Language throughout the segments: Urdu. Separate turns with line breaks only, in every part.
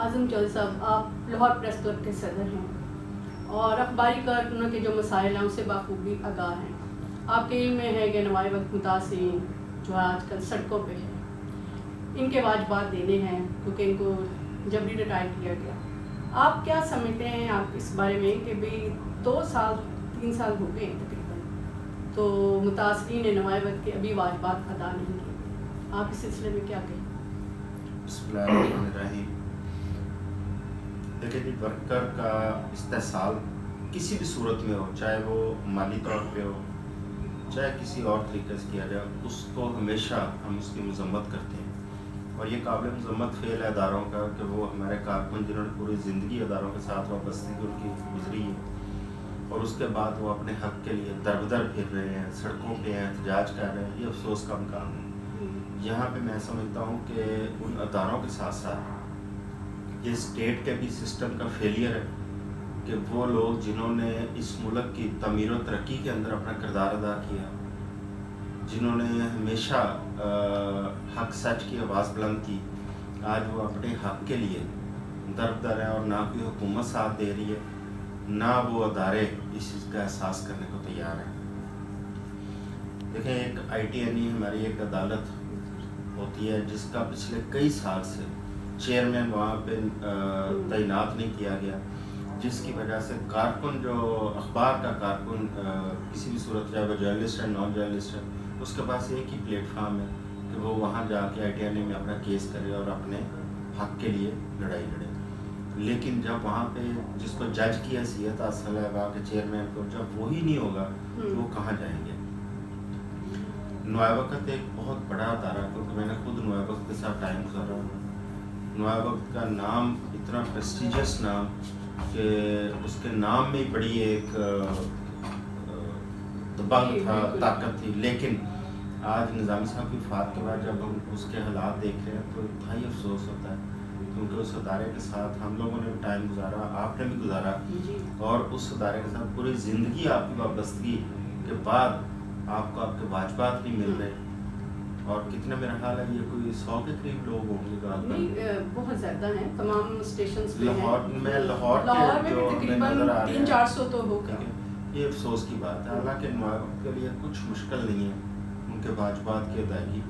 اعظم چودھری صاحب، آپ لاہور پریس کلب کے صدر ہیں اور اخباری کارکنوں کے جو مسائل ہیں ان سے بخوبی آگاہ ہیں. آپ کے علم میں ہے کہ نوائے وقت متاثرین جو آج کل سڑکوں پہ ہیں، ان کے واجبات دینے ہیں کیونکہ ان کو جبری ریٹائر کیا گیا. آپ کیا سمجھتے ہیں آپ اس بارے میں کہ بھئی 2 سال 3 سال ہو گئے تقریباً، تو متاثرین نوائے وقت کے ابھی واجبات ادا نہیں کیے؟ آپ اس سلسلے میں کیا کہیں؟
بسم اللہ الرحمن الرحیم. دیکھیں جی، ورکر کا استحصال کسی بھی صورت میں ہو، چاہے وہ مالی طور پہ ہو چاہے کسی اور طریقے سے کیا جائے، اس کو ہمیشہ ہم اس کی مذمت کرتے ہیں. اور یہ قابل مذمت فعل ہے اداروں کا کہ وہ ہمارے کارکن جنہوں نے پوری زندگی اداروں کے ساتھ وابستگی ان کی گزری ہے اور اس کے بعد وہ اپنے حق کے لیے در بدر پھر رہے ہیں، سڑکوں پہ ہیں، احتجاج کر رہے ہیں، یہ افسوس کا مقام ہے. یہاں پہ میں سمجھتا ہوں کہ ان اداروں کے ساتھ ساتھ یہ اسٹیٹ کے بھی سسٹم کا فیلئر ہے کہ وہ لوگ جنہوں نے اس ملک کی تعمیر و ترقی کے اندر اپنا کردار ادا کیا، جنہوں نے ہمیشہ حق سچ کی آواز بلند کی، آج وہ اپنے حق کے لیے در ہیں اور نہ کوئی حکومت ساتھ دے رہی ہے، نہ وہ ادارے اس چیز کا احساس کرنے کو تیار ہیں. دیکھیں، ایک آئی ٹی این ای ہماری ایک عدالت ہوتی ہے جس کا پچھلے کئی سال سے چیئرمین وہاں پہ تعینات نہیں کیا گیا، جس کی وجہ سے کارکن جو اخبار کا کارکن کسی بھی صورت چاہے وہ جرنلسٹ ہے نان جرنلسٹ ہے، اس کے پاس ایک ہی پلیٹ فارم ہے کہ وہ وہاں جا کے آئی ٹی این اے میں اپنا کیس کرے اور اپنے حق کے لیے لڑائی لڑے. لیکن جب وہاں پہ جس کو جج کی حیثیت حاصل ہے وہاں کے چیئرمین کو، جب وہی نہیں ہوگا تو وہ کہاں جائیں گے؟ نوائے وقت ایک بہت بڑا ادارہ، کیونکہ میں نے خود نوائے وقت کے ساتھ ٹائم گزارا ہوں. نوائے وقت کا نام اتنا پریسٹیجس نام کہ اس کے نام میں بڑی ایک دبنگ تھا، طاقت تھی. لیکن آج نظامی صاحب کی وفات کے بعد جب ہم اس کے حالات دیکھ رہے ہیں تو انتہائی افسوس ہوتا ہے، کیونکہ اس ادارے کے ساتھ ہم لوگوں نے بھی ٹائم گزارا، آپ نے بھی گزارا، اور اس ادارے کے ساتھ پوری زندگی آپ کی وابستگی کے بعد آپ کو آپ کے واجبات نہیں مل رہے. اور کتنے میرا خیال ہے یہ کوئی 100 کے قریب لوگ ہوں گے،
بہت زیادہ ہیں تمام اسٹیشنز پہ.
لاہور میں
بھی تقریباً 300-400 تو ہوگا.
یہ افسوس کی بات ہے. حالانکہ نوائے وقت کے لیے کچھ مشکل نہیں ہے ان کے واجبات کی ادائیگی.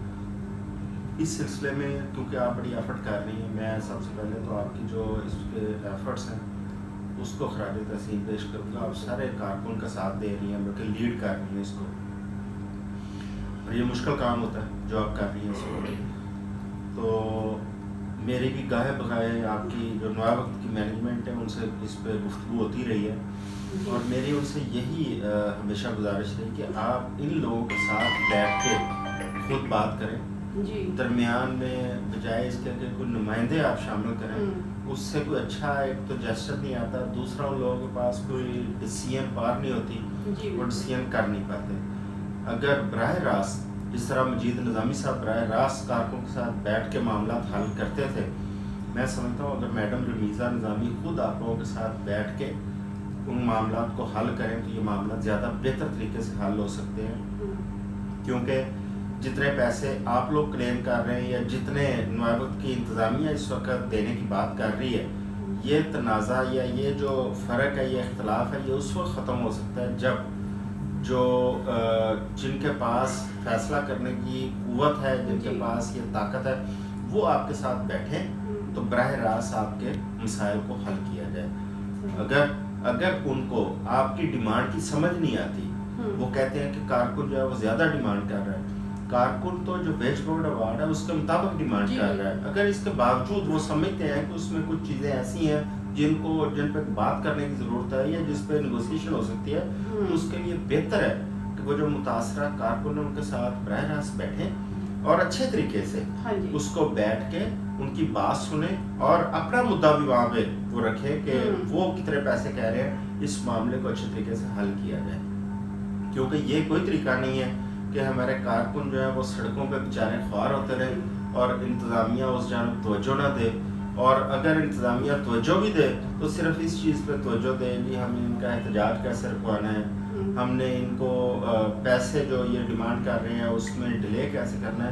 اس سلسلے میں کیونکہ آپ بڑی ایفرٹ کر رہی ہیں، میں سب سے پہلے تو آپ کی جو اس کے ایفرٹس ہیں اس کو خراج تحسین پیش کروں گا. آپ سارے کارکن کا ساتھ دے رہی ہیں، بلکہ لیڈ کر رہی ہیں اس کو، اور یہ مشکل کام ہوتا ہے جو آپ کر رہی ہیں اس کو. تو میری بھی گاہے بغائے آپ کی جو نوائے وقت کی مینجمنٹ ہے ان سے اس پہ گفتگو ہوتی رہی ہے، اور میری ان سے یہی ہمیشہ گزارش رہی کہ آپ ان لوگوں کے ساتھ بیٹھ کے خود بات کریں. درمیان میں بجائے اس کے کہ کوئی نمائندے آپ شامل کریں، اس سے کوئی اچھا ایک تو جسچر نہیں آتا، دوسرا ان لوگوں کے پاس کوئی ڈیسیژن پار نہیں ہوتی، وہ ڈیسیژن کر نہیں پاتے. اگر براہ راست جس طرح مجید نظامی صاحب براہ راست کارکنوں کے ساتھ بیٹھ کے معاملات حل کرتے تھے، میں سمجھتا ہوں اگر میڈم رمیزہ نظامی خود آپ لوگوں کے ساتھ بیٹھ کے ان معاملات کو حل کریں تو یہ معاملات زیادہ بہتر طریقے سے حل ہو سکتے ہیں. کیونکہ جتنے پیسے آپ لوگ کلیم کر رہے ہیں یا جتنے نوائے وقت کی انتظامیہ اس وقت دینے کی بات کر رہی ہے، یہ تنازع یا یہ جو فرق ہے، یہ اختلاف ہے، یہ اس وقت ختم ہو سکتا ہے جب جو جن کے پاس فیصلہ کرنے کی قوت ہے، جن کے پاس یہ طاقت ہے، وہ آپ کے ساتھ بیٹھیں تو براہ راست آپ کے مسائل کو حل کیا جائے. اگر ان کو آپ کی ڈیمانڈ کی سمجھ نہیں آتی، وہ کہتے ہیں کہ کارکن جو ہے وہ زیادہ ڈیمانڈ کر رہا ہے. کارکن تو جو ویج بورڈ ایوارڈ ہے اس کے مطابق ڈیمانڈ کر رہا ہے. اگر اس کے باوجود وہ سمجھتے ہیں کہ اس میں کچھ چیزیں ایسی ہیں جن پہ بات کرنے کی ضرورت ہے یا جس پہ نیگوسیشن ہو سکتی ہے، تو اس کے لیے بہتر ہے کہ وہ جو متاثرہ کارکن ہیں ان کے ساتھ براہ راست بیٹھیں اور اچھے طریقے سے اس کو بیٹھ کے ان کی بات سنیں اور اپنا مدعا بھی وہاں پہ وہ رکھیں کہ وہ کتنے پیسے کہہ رہے ہیں، اس معاملے کو اچھے طریقے سے حل کیا جائے. کیونکہ یہ کوئی طریقہ نہیں ہے کہ ہمارے کارکن جو ہے وہ سڑکوں پہ بیچارے خوار ہوتے رہے اور انتظامیہ اس جانب توجہ نہ دے. اور اگر انتظامیہ توجہ بھی دے تو صرف اس چیز پہ توجہ دے کہ ہم ان کا احتجاج کیسے رکوانا ہے، ہم نے ان کو پیسے جو یہ ڈیمانڈ کر رہے ہیں اس میں ڈیلے کیسے کرنا ہے.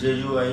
JUI,